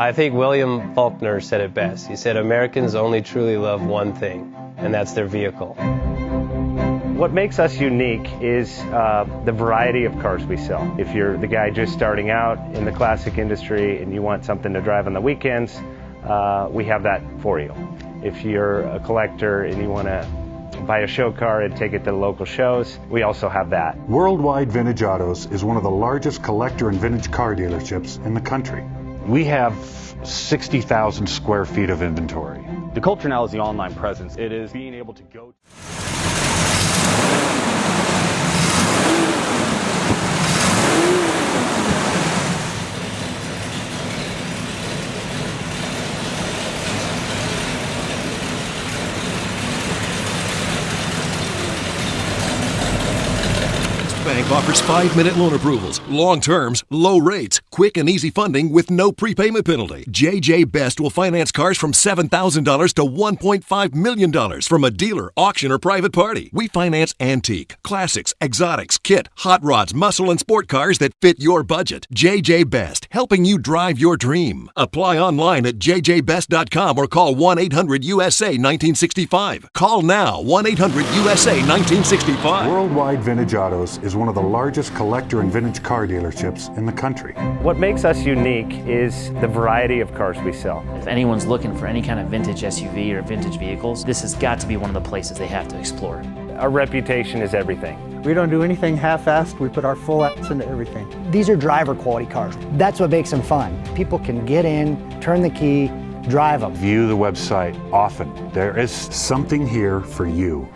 I think William Faulkner said it best. He said, Americans only truly love one thing, and that's their vehicle. What makes us unique is the variety of cars we sell. If you're the guy just starting out in the classic industry and you want something to drive on the weekends, we have that for you. If you're a collector and you want to buy a show car and take it to the local shows, we also have that. Worldwide Vintage Autos is one of the largest collector and vintage car dealerships in the country. We have 60,000 square feet of inventory. The culture now is the online presence. It is being able to go. Bank offers 5-minute loan approvals, long terms, low rates, quick and easy funding with no prepayment penalty. JJ Best will finance cars from $7,000 to $1.5 million from a dealer, auction, or private party. We finance antique, classics, exotics, kit, hot rods, muscle, and sport cars that fit your budget. JJ Best, helping you drive your dream. Apply online at jjbest.com or call 1-800-USA-1965. Call now, 1-800-USA-1965. Worldwide Vintage Autos is one of the largest collector and vintage car dealerships in the country. What makes us unique is the variety of cars we sell. If anyone's looking for any kind of vintage SUV or vintage vehicles, this has got to be one of the places they have to explore. Our reputation is everything. We don't do anything half-assed. We put our full ass into everything. These are driver quality cars. That's what makes them fun. People can get in, turn the key, drive them. View the website often. There is something here for you.